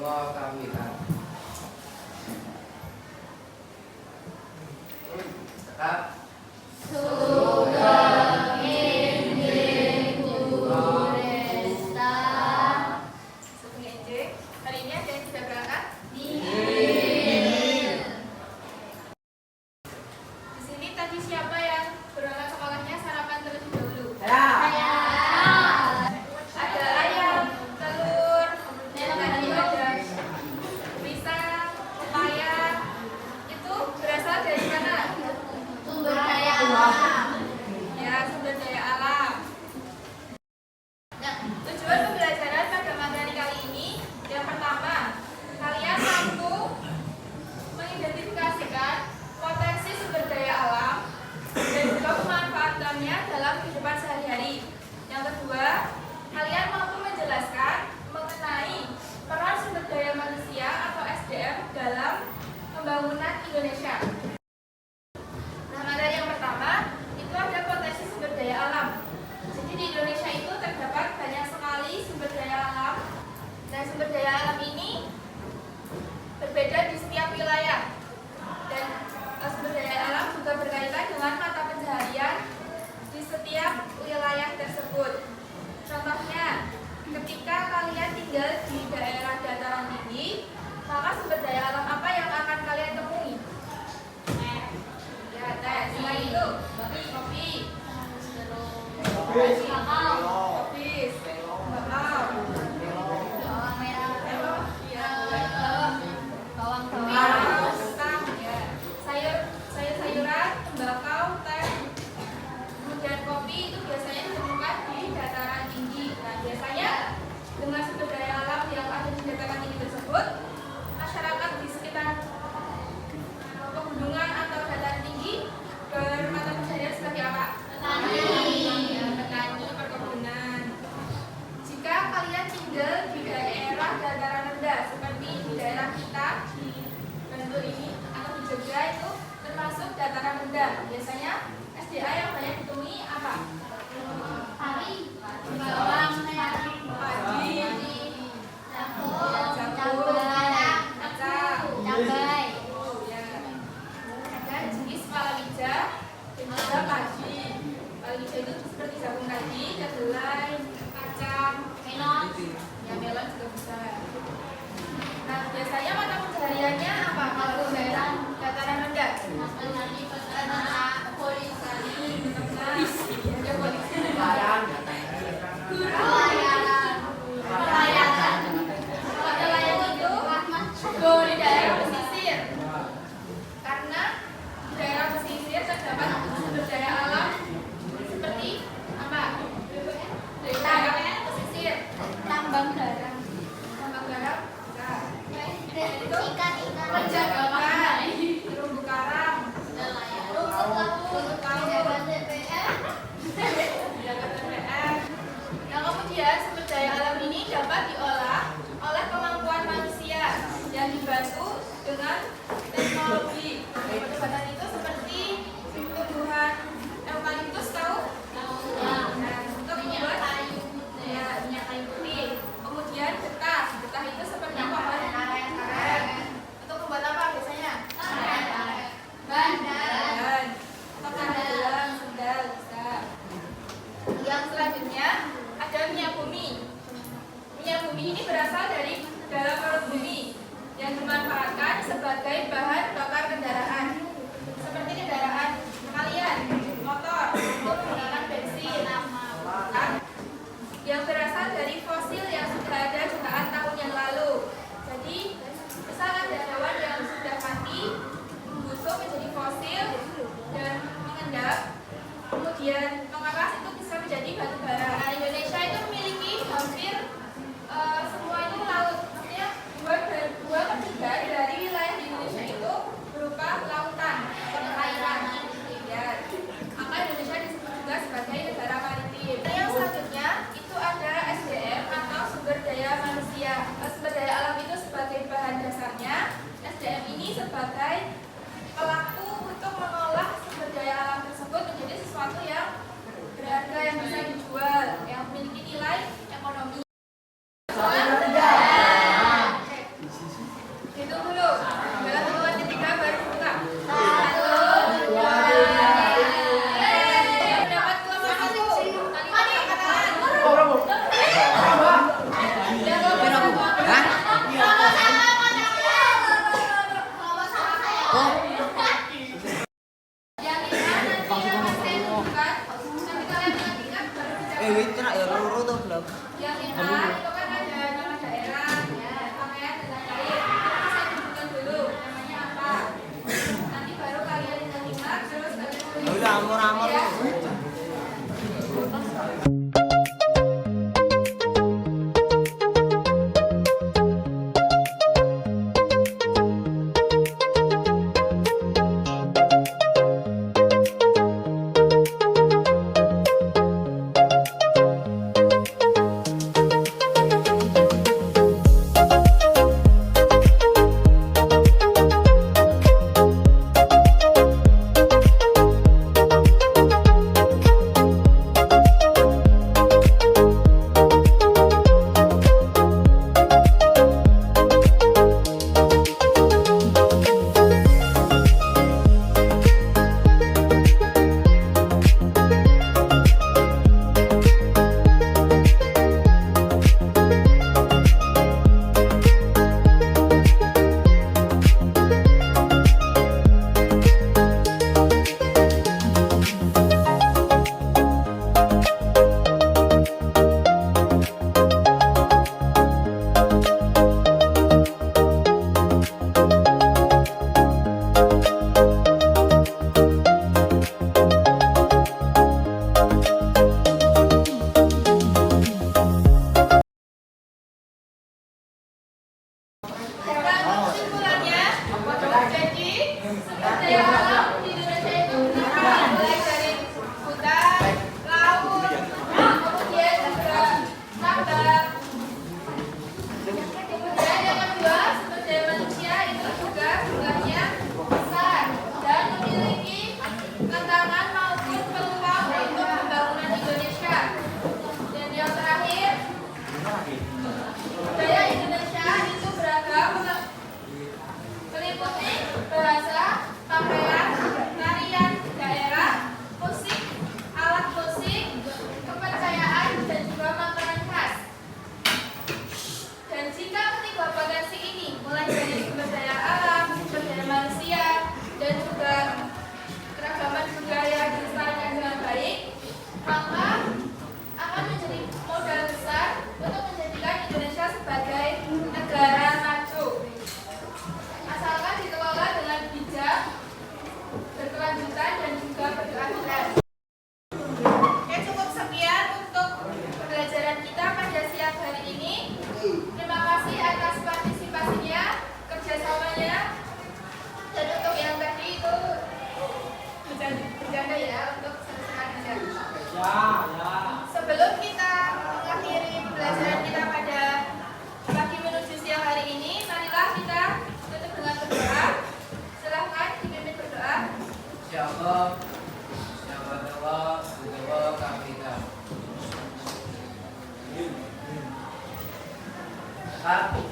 Monggo kawitan. Tetap. Sugeng enjing guru desa. Sugeng enjing. Hari ini ada yang sudah berangkat? Di sini tadi siapa yang berangkat sekolahnya sarapan terlebih dahulu? Saya. Ada ayam, telur, tadi ada pisang, pepaya. Itu berasal dari mana? Sumber daya alam. Ya, sumber daya alam. Nah, tujuan pembelajaran pada materi kali ini yang pertama, kalian mampu mengidentifikasikan potensi sumber daya alam dan juga memanfaatkannya dalam kehidupan sehari-hari. Yang kedua, kalian mampu menjelaskan mengenai peran sumber daya manusia atau SDM dalam pembangunan Indonesia. Nah, materi yang pertama itu ada potensi sumber daya alam. Jadi di Indonesia itu terdapat banyak sekali sumber daya alam, dan sumber daya alam ini berbeda di setiap wilayah. Dan sumber daya alam juga berkaitan dengan mata pencaharian di setiap wilayah tersebut. Contohnya, ketika kalian tinggal di daerah dataran tinggi, maka sumber daya alam apa yang akan kalian temui? Ya, teh. Selain itu, kopi, kakao, kopi, kakao, Bawang merah. iya, Bawang bawang, kentang, ya, sayur-sayuran, tembakau, teh. Kemudian kopi itu biasanya ditemukan di dataran tinggi. Nah, biasanya dengan sumber daya alam yang ada di dataran tinggi tersebut, masyarakat di sekitar pegunungan atau dataran tinggi bermata pencaharian sebagai apa? Ya, petani, perkebunan. Jika kalian tinggal di daerah dataran rendah seperti di daerah kita di Bantul ini atau di Jogja, itu termasuk dataran rendah. Biasanya SDA yang banyak ditemui apa? Pari. Bawang merah. Padi, Jagung. jagung, kacang. Cabai. Ya. Ada jenis palawija dan juga padi. Palawija itu seperti jagung tadi, kedelai, kacang, Melon. ya melon juga bisa. Nah, biasanya mata pencahariannya apa kalau di daerah dataran rendah? Petani, peternak, polisi. Polisi, ada polisi. Pelayaran. Pelayaran. Kalau nelayan itu di daerah pesisir. Karena di daerah pesisir terdapat sumber daya alam seperti apa? Di daerah pesisir, Tambang garam. tambang garam, Ikan-ikan. perdagangan, terumbu karang, rumput laut, Pejabat DPR. jagat TPR. Nah, kemudian sumber daya alam ini dapat diolah oleh kemampuan manusia yang dibantu dengan teknologi. Obat-obatan itu seperti tumbuhan eukaliptus, tahu? Nah, untuk membuat ya, minyak kayu putih. Kemudian getah itu seperti pohon aren. Untuk membuat apa biasanya? Ban. Atau gelang, sendal bisa. Yang selanjutnya ada minyak bumi. Minyak bumi ini berasal dari dalam perut bumi yang dimanfaatkan sebagai bahan bakar kendaraan. Seperti kendaraan kalian, motor, itu menggunakan bensin. Yang berasal dari fosil yang sudah ada jutaan tahun yang lalu. Jadi, misal ada hewan yang sudah mati, membusuk menjadi fosil dan mengendap, kemudian mengeras, itu bisa menjadi batu bara. Nah, Indonesia itu memiliki hampir semua itu laut. Maksudnya dua ketiga dari wilayah di Indonesia itu berupa lautan atau perairan. Ya, maka Indonesia disebut juga sebagai negara maritim. Yang selanjutnya itu ada Anda ya untuk selesaikan Anda. Ya. Sebelum kita mengakhiri pembelajaran kita pada pagi menuju siang hari ini, marilah kita tutup dengan berdoa. Silahkan dipimpin berdoa. Insyaallah Allah kafika. Tetap